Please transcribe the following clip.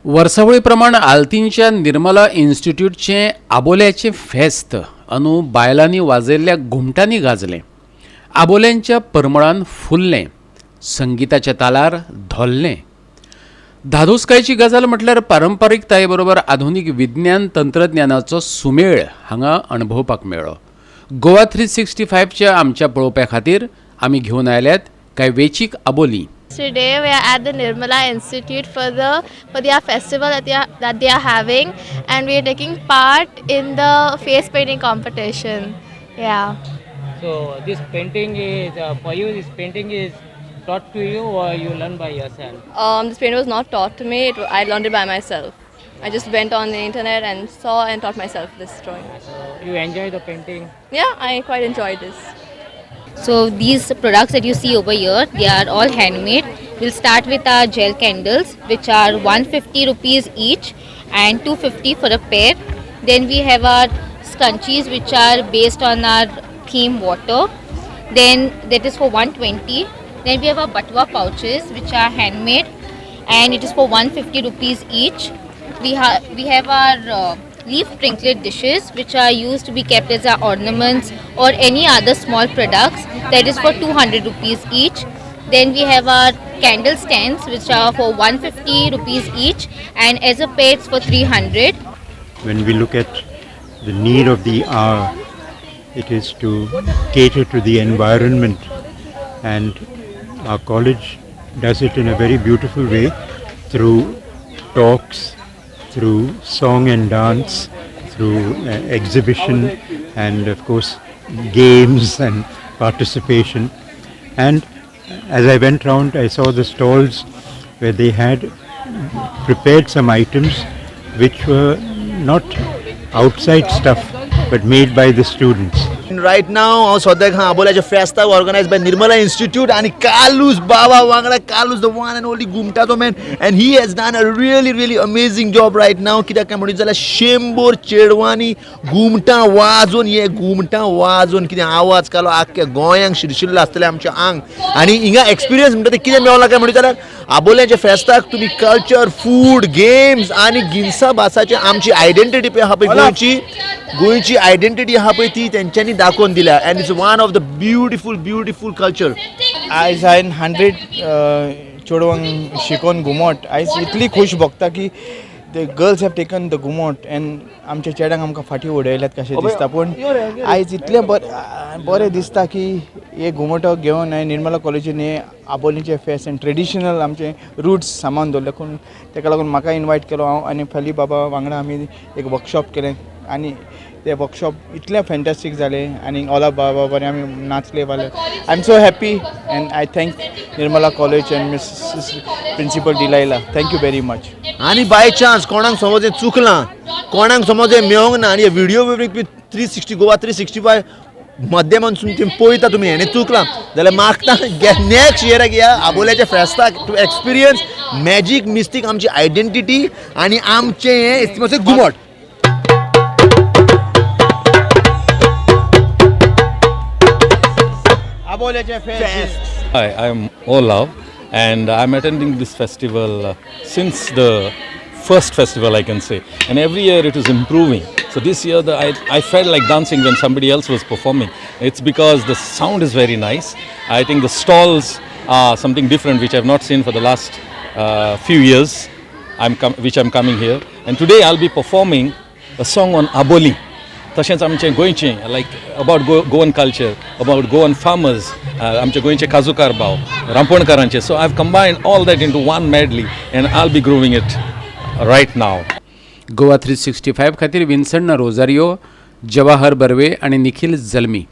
वर्सावळी प्रमाण आल्तींच्या निर्मला इन्स्टिट्यूटचे आबोल्याचे फेस्त अनु बायलांनी वाजयल्ल्या घुमटांनी गाजले. आबोल्यांच्या परमळान फुल्लें, संगीताच्या तालार धोल्लें. धादोसकायची गजाल म्हटल्यार पारंपारीकताये बरोबर आधुनीक विज्ञान तंत्रज्ञानाचो सुमेळ हांगा अणभवपाक मेळ्ळो. गोवा 365 च्या आमच्या पळोवप्या खातीर आमी घेवन आयल्यात कांय वेंचीक आबोली. Today we are at the Nirmala Institute for their festival that they are having, and we are taking part in the face painting competition. Yeah. So this painting is for you. This painting is taught to you, or you learn by yourself? This painting was not taught to me. I learned it by myself. I just went on the internet and saw and taught myself this drawing. So you enjoy the painting? Yeah, I quite enjoyed this. So these products that you see over here, they are all handmade. We'll start with our gel candles, which are 150 rupees each and 250 for a pair. Then we have our scrunchies, which are based on our theme water. Then that is for 120. Then we have our batwa pouches, which are handmade, and it is for 150 rupees each. We have our leaf trinklet dishes, which are used to be kept as our ornaments or any other small products. That is for 200 rupees each. Then we have our candle stands, which are for 150 rupees each, and as a pair it's for 300. When we look at the need of the hour, it is to cater to the environment, and our college does it in a very beautiful way through talks, through song and dance, through exhibition, and of course games and participation. And as I went round, I saw the stalls where they had prepared some items which were not outside stuff but made by the students. Right now हांव सद्याक आबोल्याच्या फेस्ताक organise bye Nirmala institute आणि Kalus Baba Wangda Kalus the one and only घुमटाचो man, and he has done a really amazing job right now. कित्याक काय म्हणत जाल्यार 100 चेडवांनी घुमटां वाजोवन कितें आवाज कालो आख्ख्या गोंयांक शिरशिल्लो आसतलें आमचें आंग. आनी हिंगा एक्सपिरियन्स म्हणटा ते कितें मेळ्ळां काय म्हणत जाल्यार आबोल्याच्या फेस्ताक तुमी कल्चर, फूड, गेम्स आणि गिन्सा भासाची आमची आयडेंटिटी पळय आहा पळय गोंयची आयडेंटिटी आहा पळय ती तेंच्यांनी दाखोवन दिल्या, and it's one of the beautiful culture. आयज हांवें 100 चेडवांक शिकोवन घुमट आयज इतली खूश भोगता की the girls have taken the घुमट एंड आमच्या चेड्यांक आमकां फाटीं उडयल्यात कशें दिसता. पूण आयज इतलें बरें दिसता की हे घुमटो घेवन हांवें निर्मला कॉलेजीन हे आबोलीचें फेस्त एंड ट्रेडिशनल आमचे रुट्स सांबाळून दवरले. ताका लागून म्हाका इन्वायट केलो हांव आनी फली बाबा वांगडा आमी एक वर्कशॉप केलें, आनी ते वर्कशॉप इतलें फॅन्टास्टीक जालें आनी ऑला बाबा बरें आमी नाचले वाले. I am so happy and I thank Nirmala college and miss principal Delilah. Thank you very much. आणि बाय चान्स कोणाक समज हें चुकलां, कोणाक समज हें मेळोंक ना आनी हे व्हिडिओ 360 गोवा 365 माध्यमांतसून तुम्ही पळयता, तुमी हें चुकलां जाल्यार मागता नेक्स्ट इयराक या आबोल्याच्या फेस्ताक टू एक्सपिरियन्स मॅजीक मिस्टीक आमची आयडेंटिटी आनी आमचें हें घुमट. Hi, I'm Olav, and I'm attending this festival since the first festival, I can say. And every year it is improving. So this year I felt like dancing when somebody else was performing. It's because the sound is very nice. I think the stalls are something different which I've not seen for the last few years which I'm coming here. And today I'll be performing a song on Aboli. तशेंच आमचें गोंयचें like about Goan culture, about Goan farmers, आमचे गोंयचे काजूकार भाव, रांपोणकारांचे. So I have combined all that into one medley and I will be growing it right now. Goa 365 खातीर विन्संट Rosario, Jawahar Barve आणि निखिल जल्मी.